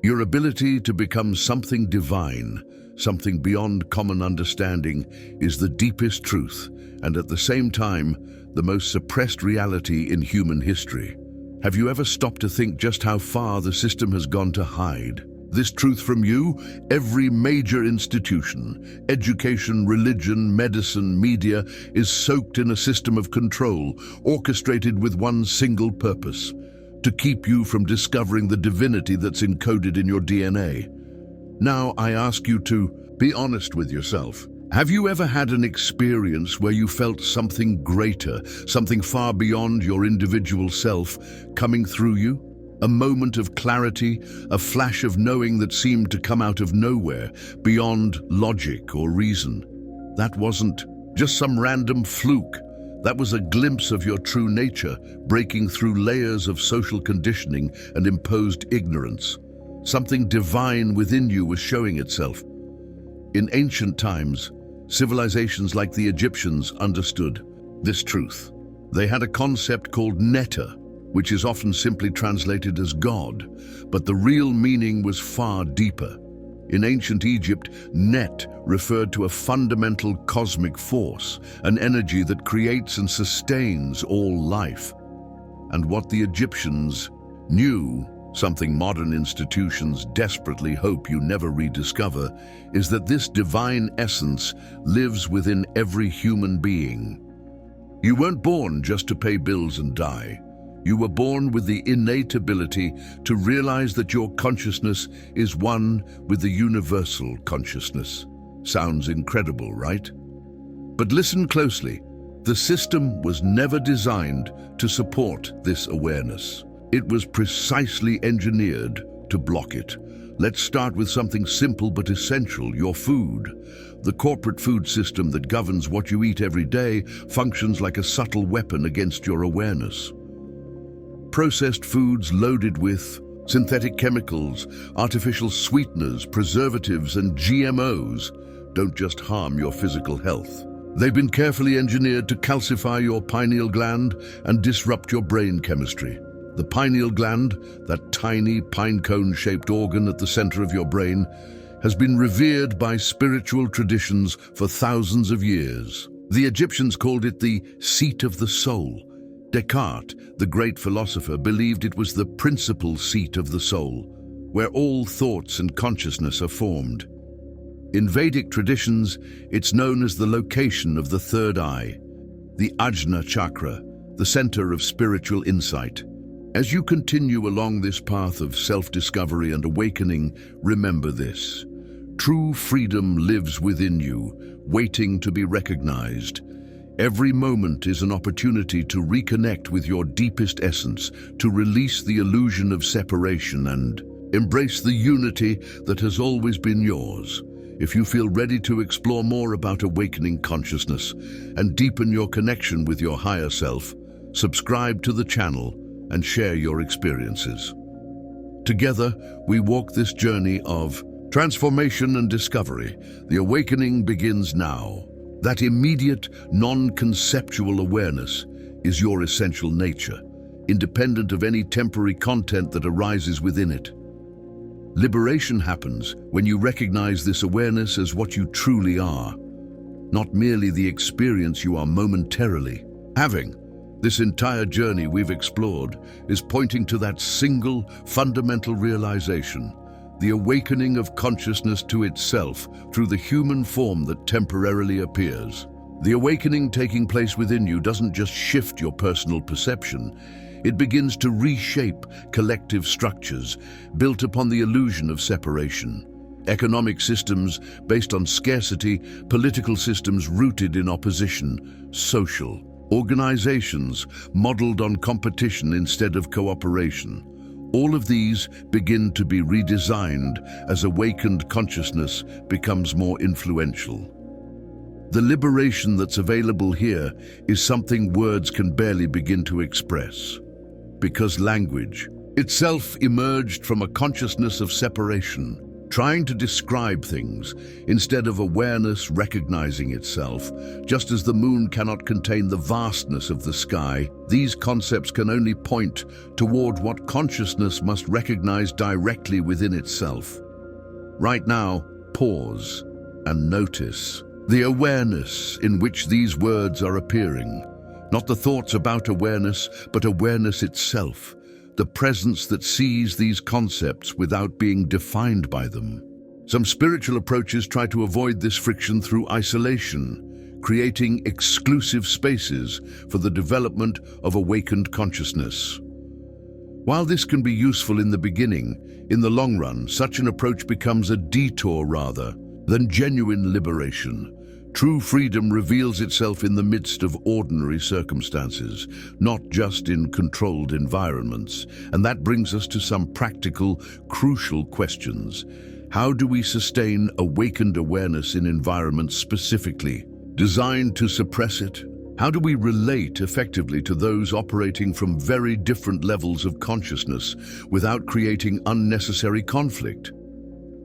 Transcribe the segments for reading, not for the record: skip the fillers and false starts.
Your ability to become something divine, something beyond common understanding, is the deepest truth, and at the same time, the most suppressed reality in human history. Have you ever stopped to think just how far the system has gone to hide this truth from you? Every major institution, education, religion, medicine, media, is soaked in a system of control, orchestrated with one single purpose: to keep you from discovering the divinity that's encoded in your DNA. Now I ask you to be honest with yourself. Have you ever had an experience where you felt something greater, something far beyond your individual self, coming through you? A moment of clarity, a flash of knowing that seemed to come out of nowhere, beyond logic or reason. That wasn't just some random fluke. That was a glimpse of your true nature, breaking through layers of social conditioning and imposed ignorance. Something divine within you was showing itself. In ancient times, civilizations like the Egyptians understood this truth. They had a concept called netta, which is often simply translated as God, but the real meaning was far deeper. In ancient Egypt, Net referred to a fundamental cosmic force, an energy that creates and sustains all life. And what the Egyptians knew, something modern institutions desperately hope you never rediscover, is that this divine essence lives within every human being. You weren't born just to pay bills and die. You were born with the innate ability to realize that your consciousness is one with the universal consciousness. Sounds incredible, right? But listen closely. The system was never designed to support this awareness. It was precisely engineered to block it. Let's start with something simple but essential: your food. The corporate food system that governs what you eat every day functions like a subtle weapon against your awareness. Processed foods loaded with synthetic chemicals, artificial sweeteners, preservatives, and GMOs don't just harm your physical health. They've been carefully engineered to calcify your pineal gland and disrupt your brain chemistry. The pineal gland, that tiny pinecone-shaped organ at the center of your brain, has been revered by spiritual traditions for thousands of years. The Egyptians called it the seat of the soul. Descartes, the great philosopher, believed it was the principal seat of the soul, where all thoughts and consciousness are formed. In Vedic traditions, it's known as the location of the third eye, the Ajna chakra, the center of spiritual insight. As you continue along this path of self-discovery and awakening, remember this: true freedom lives within you, waiting to be recognized. Every moment is an opportunity to reconnect with your deepest essence, to release the illusion of separation and embrace the unity that has always been yours. If you feel ready to explore more about awakening consciousness and deepen your connection with your higher self, subscribe to the channel and share your experiences. Together, we walk this journey of transformation and discovery. The awakening begins now. That immediate, non-conceptual awareness is your essential nature, independent of any temporary content that arises within it. Liberation happens when you recognize this awareness as what you truly are, not merely the experience you are momentarily having. This entire journey we've explored is pointing to that single, fundamental realization: the awakening of consciousness to itself through the human form that temporarily appears. The awakening taking place within you doesn't just shift your personal perception, it begins to reshape collective structures built upon the illusion of separation. Economic systems based on scarcity, political systems rooted in opposition, social organizations modeled on competition instead of cooperation. All of these begin to be redesigned as awakened consciousness becomes more influential. The liberation that's available here is something words can barely begin to express, because language itself emerged from a consciousness of separation. trying to describe things instead of awareness recognizing itself. Just as the moon cannot contain the vastness of the sky, these concepts can only point toward what consciousness must recognize directly within itself. Right now, pause and notice the awareness in which these words are appearing. Not the thoughts about awareness, but awareness itself. The presence that sees these concepts without being defined by them. Some spiritual approaches try to avoid this friction through isolation, creating exclusive spaces for the development of awakened consciousness. While this can be useful in the beginning, in the long run, such an approach becomes a detour rather than genuine liberation. True freedom reveals itself in the midst of ordinary circumstances, not just in controlled environments. And that brings us to some practical, crucial questions. How do we sustain awakened awareness in environments specifically designed to suppress it? How do we relate effectively to those operating from very different levels of consciousness without creating unnecessary conflict?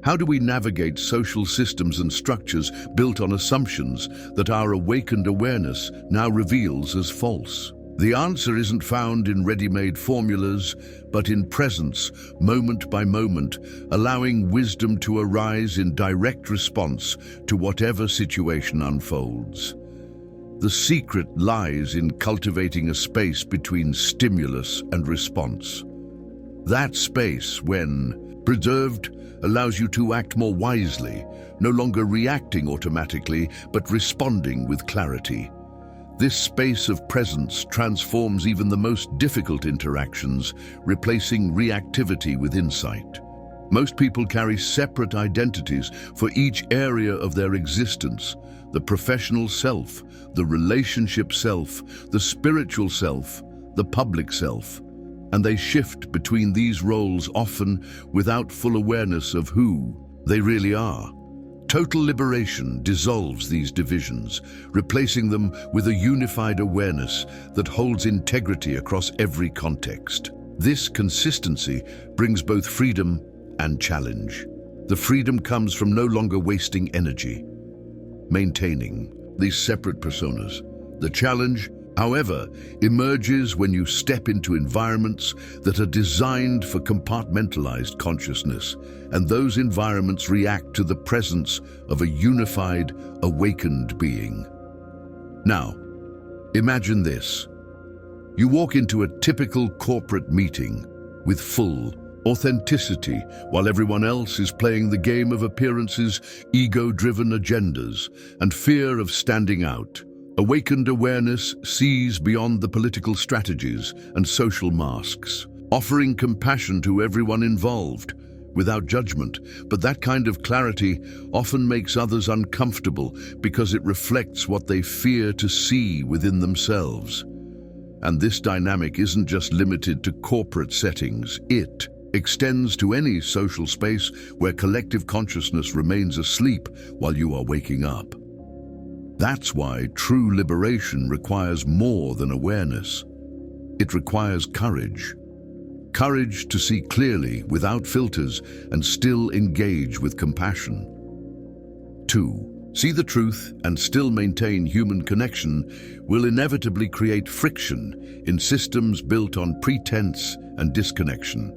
How do we navigate social systems and structures built on assumptions that our awakened awareness now reveals as false? The answer isn't found in ready-made formulas, but in presence, moment by moment, allowing wisdom to arise in direct response to whatever situation unfolds. The secret lies in cultivating a space between stimulus and response. That space, when preserved, allows you to act more wisely, no longer reacting automatically, but responding with clarity. This space of presence transforms even the most difficult interactions, replacing reactivity with insight. Most people carry separate identities for each area of their existence: the professional self, the relationship self, the spiritual self, the public self. And they shift between these roles often without full awareness of who they really are. Total liberation dissolves these divisions, replacing them with a unified awareness that holds integrity across every context. This consistency brings both freedom and challenge. The freedom comes from no longer wasting energy, maintaining these separate personas. The challenge, however, emerges when you step into environments that are designed for compartmentalized consciousness, and those environments react to the presence of a unified, awakened being. Now, imagine this. You walk into a typical corporate meeting with full authenticity while everyone else is playing the game of appearances, ego-driven agendas, and fear of standing out. Awakened awareness sees beyond the political strategies and social masks, offering compassion to everyone involved, without judgment. But that kind of clarity often makes others uncomfortable because it reflects what they fear to see within themselves. And this dynamic isn't just limited to corporate settings. It extends to any social space where collective consciousness remains asleep while you are waking up. That's why true liberation requires more than awareness. It requires courage. Courage to see clearly, without filters, and still engage with compassion. 2. See the truth and still maintain human connection will inevitably create friction in systems built on pretense and disconnection.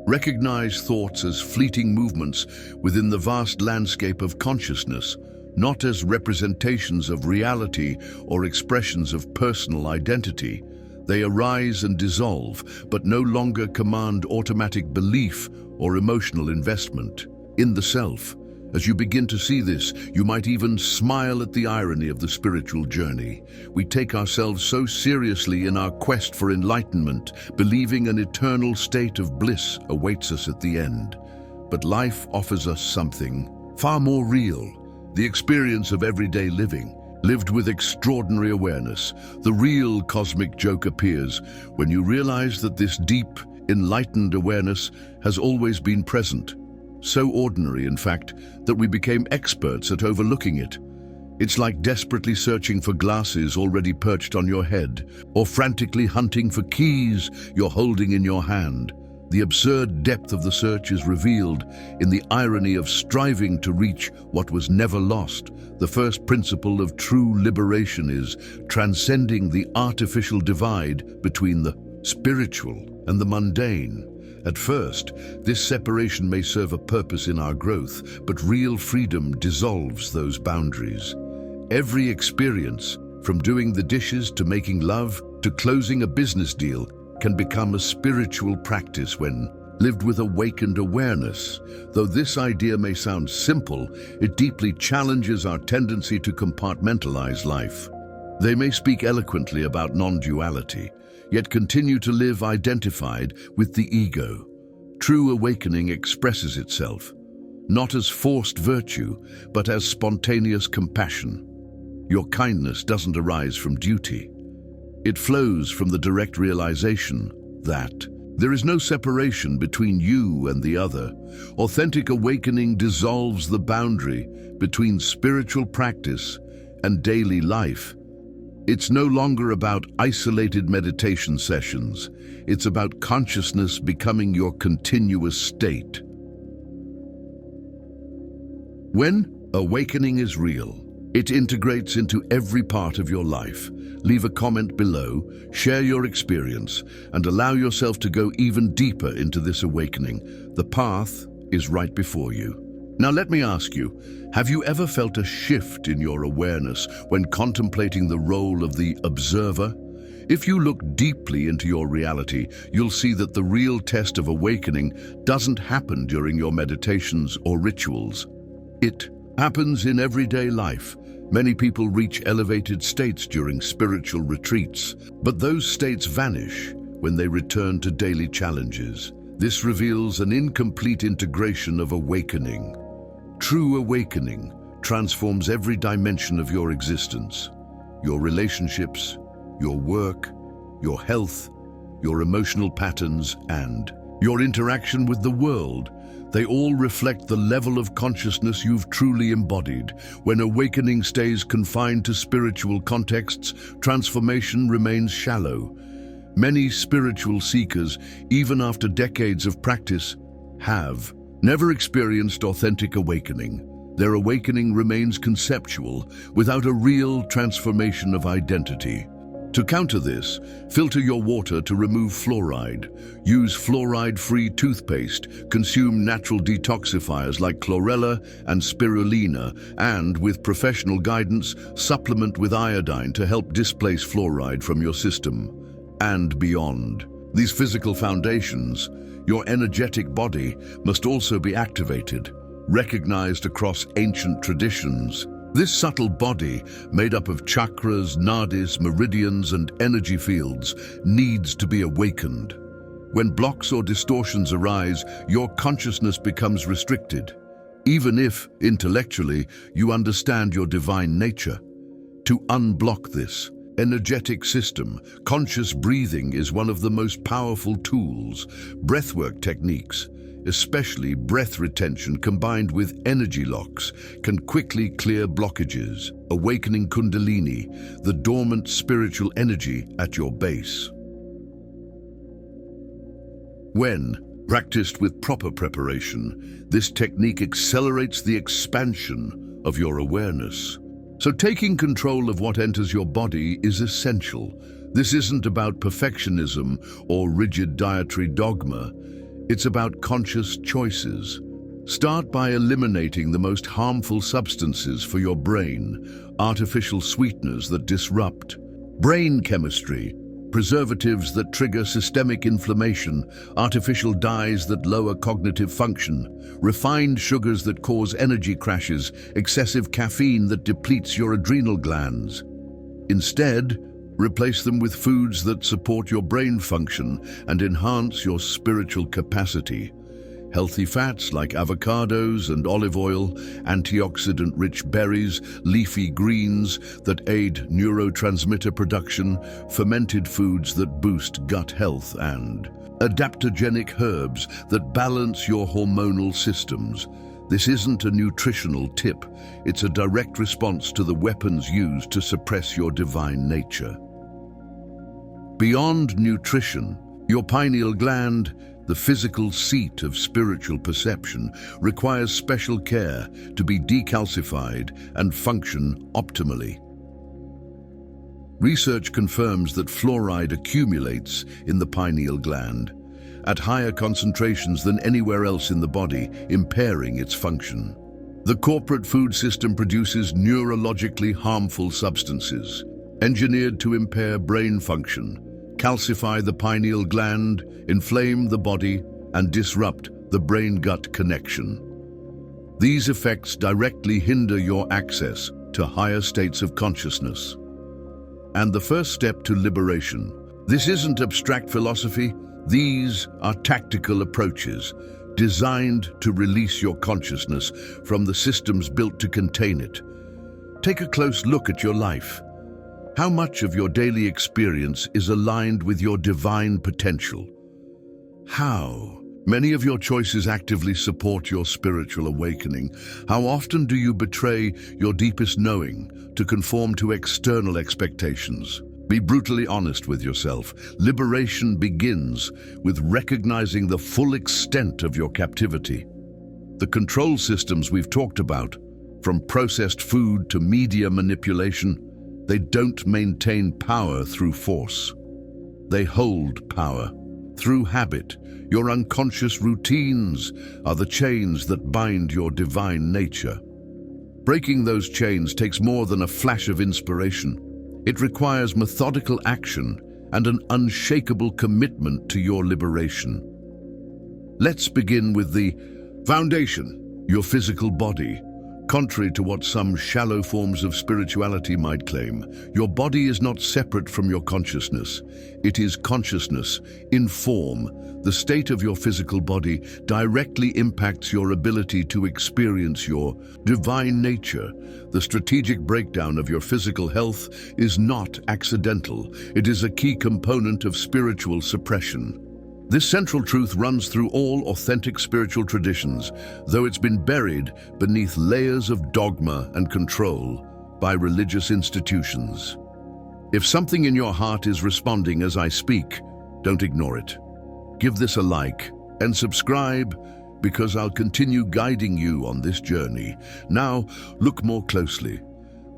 Recognize thoughts as fleeting movements within the vast landscape of consciousness, not as representations of reality or expressions of personal identity. They arise and dissolve, but no longer command automatic belief or emotional investment in the self. As you begin to see this, you might even smile at the irony of the spiritual journey. We take ourselves so seriously in our quest for enlightenment, believing an eternal state of bliss awaits us at the end. But life offers us something far more real. The experience of everyday living, lived with extraordinary awareness. The real cosmic joke appears when you realize that this deep, enlightened awareness has always been present. So ordinary, in fact, that we became experts at overlooking it. It's like desperately searching for glasses already perched on your head, or frantically hunting for keys you're holding in your hand. The absurd depth of the search is revealed in the irony of striving to reach what was never lost. The first principle of true liberation is transcending the artificial divide between the spiritual and the mundane. At first, this separation may serve a purpose in our growth, but real freedom dissolves those boundaries. Every experience, from doing the dishes to making love to closing a business deal, can become a spiritual practice when lived with awakened awareness. Though this idea may sound simple, it deeply challenges our tendency to compartmentalize life. They may speak eloquently about non-duality, yet continue to live identified with the ego. True awakening expresses itself, not as forced virtue, but as spontaneous compassion. Your kindness doesn't arise from duty. It flows from the direct realization that there is no separation between you and the other. Authentic awakening dissolves the boundary between spiritual practice and daily life. It's no longer about isolated meditation sessions. It's about consciousness becoming your continuous state. When awakening is real, it integrates into every part of your life. Leave a comment below, share your experience, and allow yourself to go even deeper into this awakening. The path is right before you. Now let me ask you, have you ever felt a shift in your awareness when contemplating the role of the observer? If you look deeply into your reality, you'll see that the real test of awakening doesn't happen during your meditations or rituals. It happens in everyday life. Many people reach elevated states during spiritual retreats, but those states vanish when they return to daily challenges. This reveals an incomplete integration of awakening. True awakening transforms every dimension of your existence. Your relationships, your work, your health, your emotional patterns, and your interaction with the world. They all reflect the level of consciousness you've truly embodied. When awakening stays confined to spiritual contexts, transformation remains shallow. Many spiritual seekers, even after decades of practice, have never experienced authentic awakening. Their awakening remains conceptual, without a real transformation of identity. To counter this, filter your water to remove fluoride. Use fluoride-free toothpaste, consume natural detoxifiers like chlorella and spirulina, and, with professional guidance, supplement with iodine to help displace fluoride from your system. And beyond these physical foundations, your energetic body must also be activated, recognized across ancient traditions. This subtle body, made up of chakras, nadis, meridians, and energy fields, needs to be awakened. When blocks or distortions arise, your consciousness becomes restricted, even if, intellectually, you understand your divine nature. To unblock this energetic system, conscious breathing is one of the most powerful tools. Breathwork techniques, especially breath retention combined with energy locks, can quickly clear blockages, awakening Kundalini, the dormant spiritual energy at your base. When practiced with proper preparation, this technique accelerates the expansion of your awareness. So taking control of what enters your body is essential. This isn't about perfectionism or rigid dietary dogma. It's about conscious choices. Start by eliminating the most harmful substances for your brain, artificial sweeteners that disrupt brain chemistry, preservatives that trigger systemic inflammation, artificial dyes that lower cognitive function, refined sugars that cause energy crashes, excessive caffeine that depletes your adrenal glands. Instead, replace them with foods that support your brain function and enhance your spiritual capacity. Healthy fats like avocados and olive oil, antioxidant-rich berries, leafy greens that aid neurotransmitter production, fermented foods that boost gut health, and adaptogenic herbs that balance your hormonal systems. This isn't a nutritional tip, it's a direct response to the weapons used to suppress your divine nature. Beyond nutrition, your pineal gland the physical seat of spiritual perception, requires special care to be decalcified and function optimally. Research confirms that fluoride accumulates in the pineal gland at higher concentrations than anywhere else in the body, impairing its function. The corporate food system produces neurologically harmful substances, engineered to impair brain function, calcify the pineal gland, inflame the body, and disrupt the brain-gut connection. These effects directly hinder your access to higher states of consciousness. And the first step to liberation. This isn't abstract philosophy. These are tactical approaches designed to release your consciousness from the systems built to contain it. Take a close look at your life. How much of your daily experience is aligned with your divine potential? How many of your choices actively support your spiritual awakening? How often do you betray your deepest knowing to conform to external expectations? Be brutally honest with yourself. Liberation begins with recognizing the full extent of your captivity. The control systems we've talked about, from processed food to media manipulation, they don't maintain power through force. They hold power through habit. Your unconscious routines are the chains that bind your divine nature. Breaking those chains takes more than a flash of inspiration. It requires methodical action and an unshakable commitment to your liberation. Let's begin with the foundation, your physical body. Contrary to what some shallow forms of spirituality might claim, your body is not separate from your consciousness. It is consciousness in form. The state of your physical body directly impacts your ability to experience your divine nature. The strategic breakdown of your physical health is not accidental. It is a key component of spiritual suppression. This central truth runs through all authentic spiritual traditions, though it's been buried beneath layers of dogma and control by religious institutions. If something in your heart is responding as I speak, don't ignore it. Give this a like and subscribe, because I'll continue guiding you on this journey. Now, look more closely.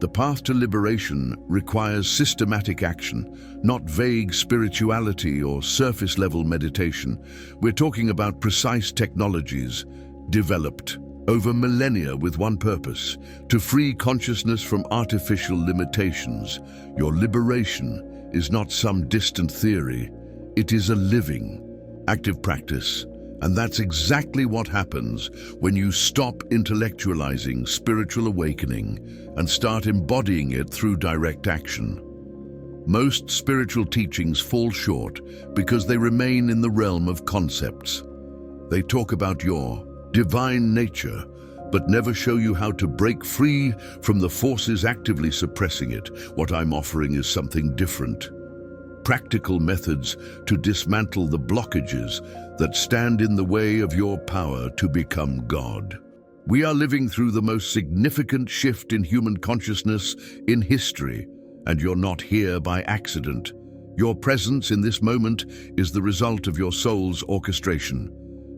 The path to liberation requires systematic action, not vague spirituality or surface-level meditation. We're talking about precise technologies developed over millennia with one purpose: to free consciousness from artificial limitations. Your liberation is not some distant theory. It is a living, active practice. And that's exactly what happens when you stop intellectualizing spiritual awakening and start embodying it through direct action. Most spiritual teachings fall short because they remain in the realm of concepts. They talk about your divine nature, but never show you how to break free from the forces actively suppressing it. What I'm offering is something different. Practical methods to dismantle the blockages that stand in the way of your power to become God. We are living through the most significant shift in human consciousness in history, and you're not here by accident. Your presence in this moment is the result of your soul's orchestration,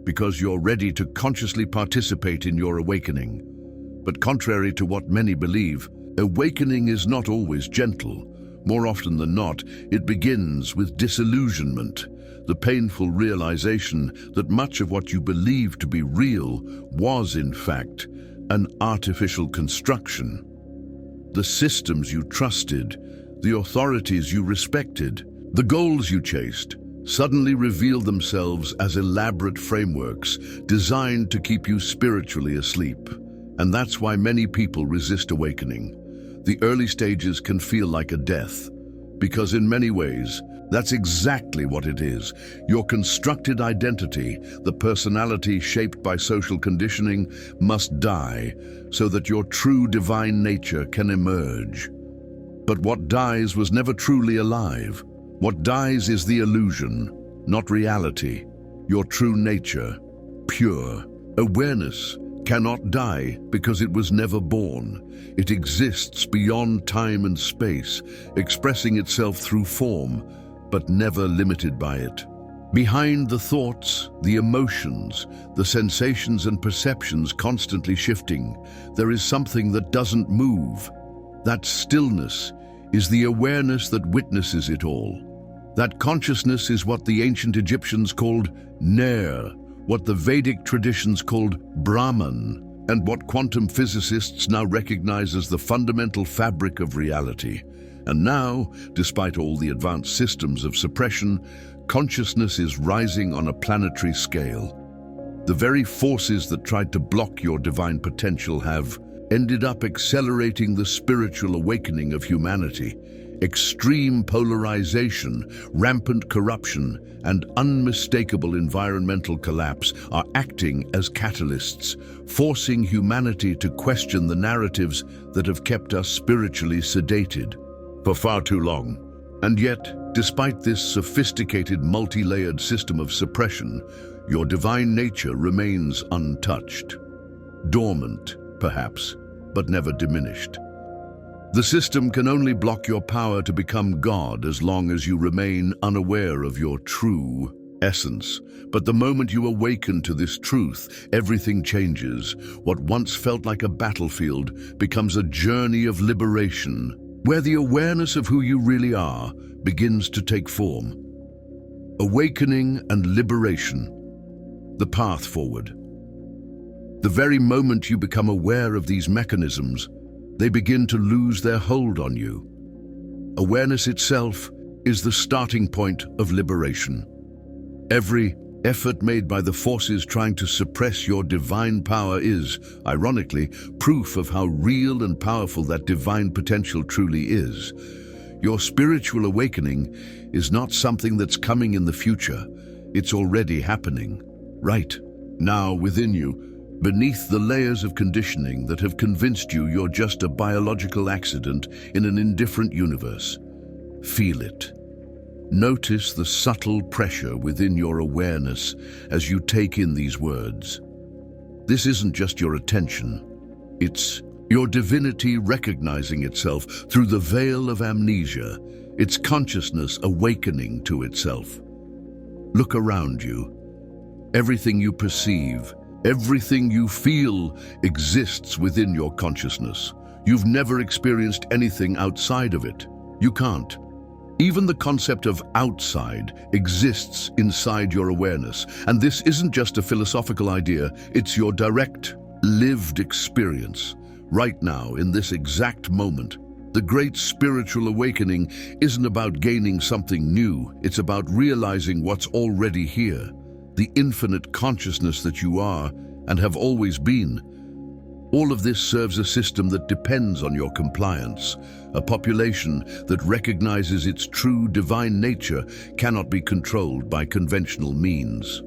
because you're ready to consciously participate in your awakening. But contrary to what many believe, awakening is not always gentle. More often than not, it begins with disillusionment, the painful realization that much of what you believed to be real was, in fact, an artificial construction. The systems you trusted, the authorities you respected, the goals you chased, suddenly reveal themselves as elaborate frameworks designed to keep you spiritually asleep. And that's why many people resist awakening. The early stages can feel like a death, because in many ways, that's exactly what it is. Your constructed identity, the personality shaped by social conditioning, must die so that your true divine nature can emerge. But what dies was never truly alive. What dies is the illusion, not reality. Your true nature, pure. Awareness cannot die because it was never born. It exists beyond time and space, expressing itself through form, but never limited by it. Behind the thoughts, the emotions, the sensations and perceptions constantly shifting, there is something that doesn't move. That stillness is the awareness that witnesses it all. That consciousness is what the ancient Egyptians called Ner, what the Vedic traditions called Brahman, and what quantum physicists now recognize as the fundamental fabric of reality. And now, despite all the advanced systems of suppression, consciousness is rising on a planetary scale. The very forces that tried to block your divine potential have ended up accelerating the spiritual awakening of humanity. Extreme polarization, rampant corruption, and unmistakable environmental collapse are acting as catalysts, forcing humanity to question the narratives that have kept us spiritually sedated for far too long. And yet, despite this sophisticated, multi-layered system of suppression, your divine nature remains untouched. Dormant, perhaps, but never diminished. The system can only block your power to become God as long as you remain unaware of your true essence. But the moment you awaken to this truth, everything changes. What once felt like a battlefield becomes a journey of liberation, where the awareness of who you really are begins to take form. Awakening and liberation, the path forward. The very moment you become aware of these mechanisms, they begin to lose their hold on you. Awareness itself is the starting point of liberation. Every effort made by the forces trying to suppress your divine power is, ironically, proof of how real and powerful that divine potential truly is. Your spiritual awakening is not something that's coming in the future. It's already happening, right now within you, beneath the layers of conditioning that have convinced you you're just a biological accident in an indifferent universe. Feel it. Notice the subtle pressure within your awareness as you take in these words. This isn't just your attention. It's your divinity recognizing itself through the veil of amnesia, its consciousness awakening to itself. Look around you. Everything you perceive, everything you feel exists within your consciousness. You've never experienced anything outside of it. You can't. Even the concept of outside exists inside your awareness. And this isn't just a philosophical idea, it's your direct, lived experience. Right now, in this exact moment, the great spiritual awakening isn't about gaining something new, it's about realizing what's already here, the infinite consciousness that you are and have always been. All of this serves a system that depends on your compliance. A population that recognizes its true divine nature cannot be controlled by conventional means.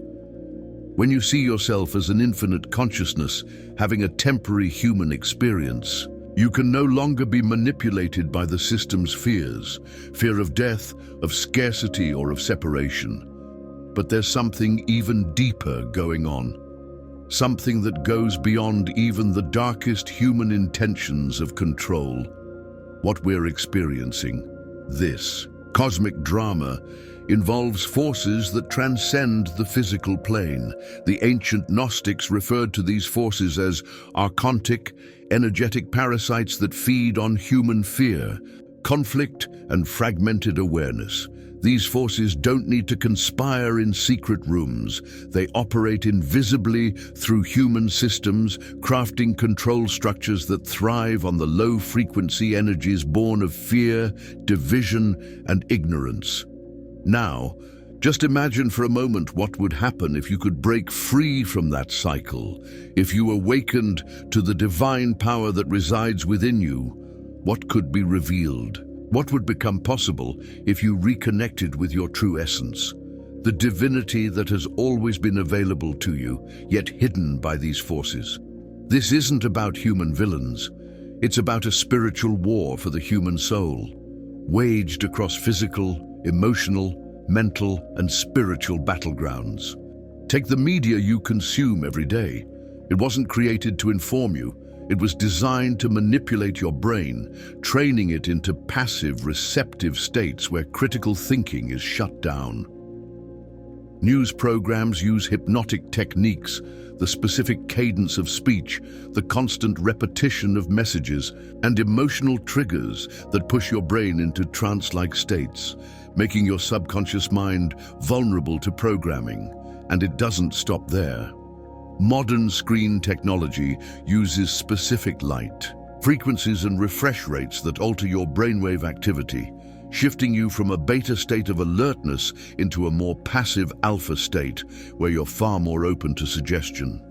When you see yourself as an infinite consciousness having a temporary human experience, you can no longer be manipulated by the system's fears, fear of death, of scarcity, or of separation. But there's something even deeper going on. Something that goes beyond even the darkest human intentions of control. What we're experiencing, this cosmic drama, involves forces that transcend the physical plane. The ancient Gnostics referred to these forces as archontic, energetic parasites that feed on human fear, conflict, and fragmented awareness. These forces don't need to conspire in secret rooms. They operate invisibly through human systems, crafting control structures that thrive on the low-frequency energies born of fear, division, and ignorance. Now, just imagine for a moment what would happen if you could break free from that cycle, if you awakened to the divine power that resides within you. What could be revealed? What would become possible if you reconnected with your true essence? The divinity that has always been available to you, yet hidden by these forces. This isn't about human villains. It's about a spiritual war for the human soul, waged across physical, emotional, mental, and spiritual battlegrounds. Take the media you consume every day. It wasn't created to inform you. It was designed to manipulate your brain, training it into passive, receptive states where critical thinking is shut down. News programs use hypnotic techniques, the specific cadence of speech, the constant repetition of messages, and emotional triggers that push your brain into trance-like states, making your subconscious mind vulnerable to programming. And it doesn't stop there. Modern screen technology uses specific light, frequencies and refresh rates that alter your brainwave activity, shifting you from a beta state of alertness into a more passive alpha state where you're far more open to suggestion.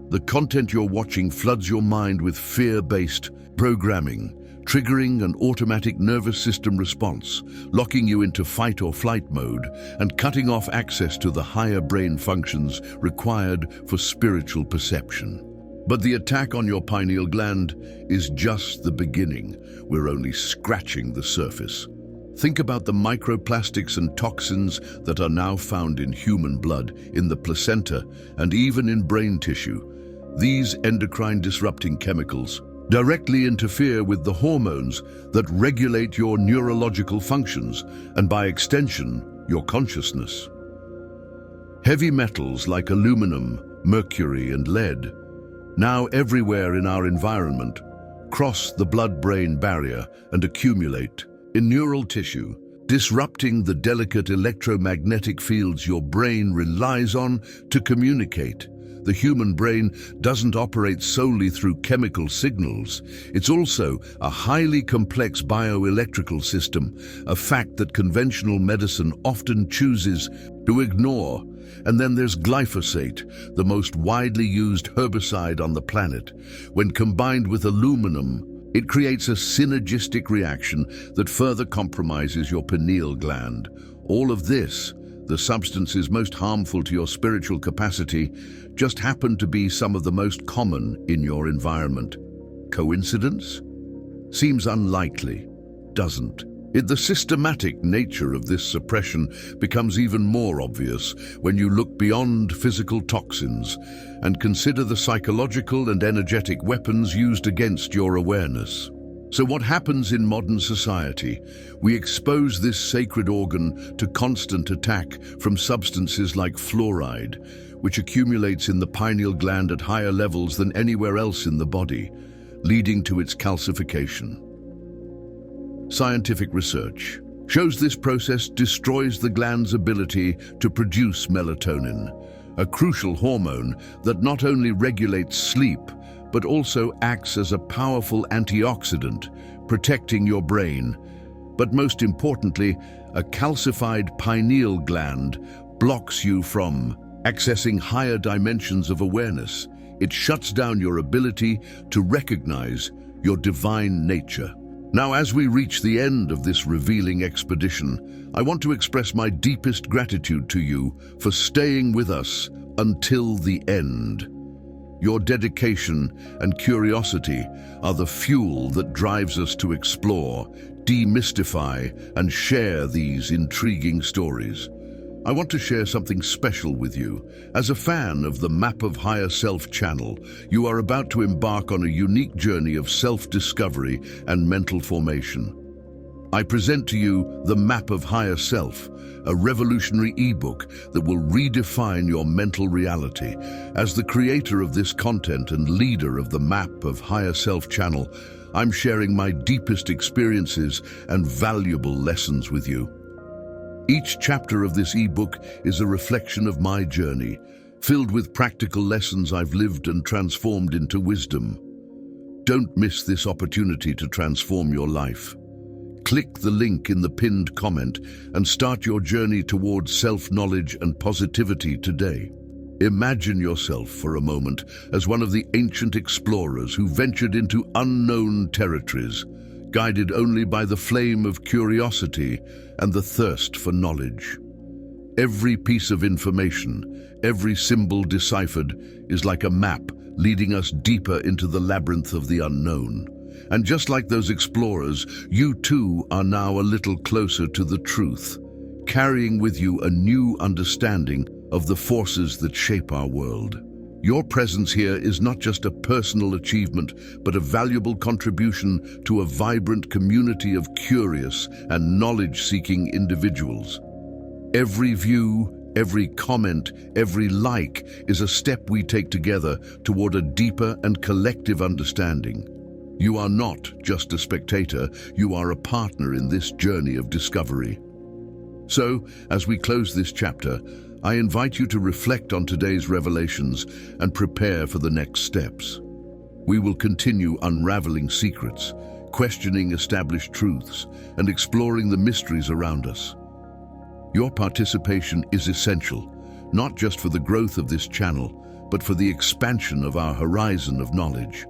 The content you're watching floods your mind with fear-based programming, triggering an automatic nervous system response, locking you into fight or flight mode and cutting off access to the higher brain functions required for spiritual perception. But the attack on your pineal gland is just the beginning. We're only scratching the surface. Think about the microplastics and toxins that are now found in human blood, in the placenta, and even in brain tissue. These endocrine-disrupting chemicals directly interfere with the hormones that regulate your neurological functions and, by extension, your consciousness. Heavy metals like aluminum, mercury, and lead, now everywhere in our environment, cross the blood-brain barrier and accumulate in neural tissue, disrupting the delicate electromagnetic fields your brain relies on to communicate. The human brain doesn't operate solely through chemical signals. It's also a highly complex bioelectrical system, a fact that conventional medicine often chooses to ignore. And then there's glyphosate, the most widely used herbicide on the planet. When combined with aluminum, it creates a synergistic reaction that further compromises your pineal gland. All of this, the substances most harmful to your spiritual capacity, just happen to be some of the most common in your environment. Coincidence? Seems unlikely, doesn't it? The systematic nature of this suppression becomes even more obvious when you look beyond physical toxins and consider the psychological and energetic weapons used against your awareness. So what happens in modern society? We expose this sacred organ to constant attack from substances like fluoride, which accumulates in the pineal gland at higher levels than anywhere else in the body, leading to its calcification. Scientific research shows this process destroys the gland's ability to produce melatonin, a crucial hormone that not only regulates sleep, but also acts as a powerful antioxidant, protecting your brain. But most importantly, a calcified pineal gland blocks you from accessing higher dimensions of awareness. It shuts down your ability to recognize your divine nature. Now, as we reach the end of this revealing expedition, I want to express my deepest gratitude to you for staying with us until the end. Your dedication and curiosity are the fuel that drives us to explore, demystify, and share these intriguing stories. I want to share something special with you. As a fan of the Map of Higher Self channel, you are about to embark on a unique journey of self-discovery and mental formation. I present to you the Map of Higher Self, a revolutionary ebook that will redefine your mental reality. As the creator of this content and leader of the Map of Higher Self channel, I'm sharing my deepest experiences and valuable lessons with you. Each chapter of this ebook is a reflection of my journey, filled with practical lessons I've lived and transformed into wisdom. Don't miss this opportunity to transform your life. Click the link in the pinned comment and start your journey towards self-knowledge and positivity today. Imagine yourself for a moment as one of the ancient explorers who ventured into unknown territories, guided only by the flame of curiosity and the thirst for knowledge. Every piece of information, every symbol deciphered, is like a map leading us deeper into the labyrinth of the unknown. And just like those explorers, you too are now a little closer to the truth, carrying with you a new understanding of the forces that shape our world. Your presence here is not just a personal achievement, but a valuable contribution to a vibrant community of curious and knowledge-seeking individuals. Every view, every comment, every like is a step we take together toward a deeper and collective understanding. You are not just a spectator, you are a partner in this journey of discovery. So, as we close this chapter, I invite you to reflect on today's revelations and prepare for the next steps. We will continue unraveling secrets, questioning established truths, and exploring the mysteries around us. Your participation is essential, not just for the growth of this channel, but for the expansion of our horizon of knowledge.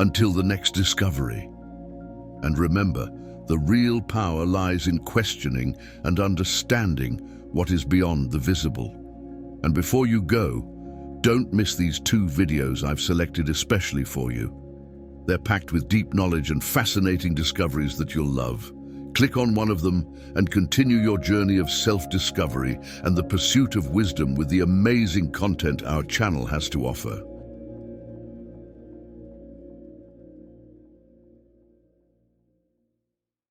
Until the next discovery. And remember, the real power lies in questioning and understanding what is beyond the visible. And before you go, don't miss these 2 videos I've selected especially for you. They're packed with deep knowledge and fascinating discoveries that you'll love. Click on one of them and continue your journey of self-discovery and the pursuit of wisdom with the amazing content our channel has to offer.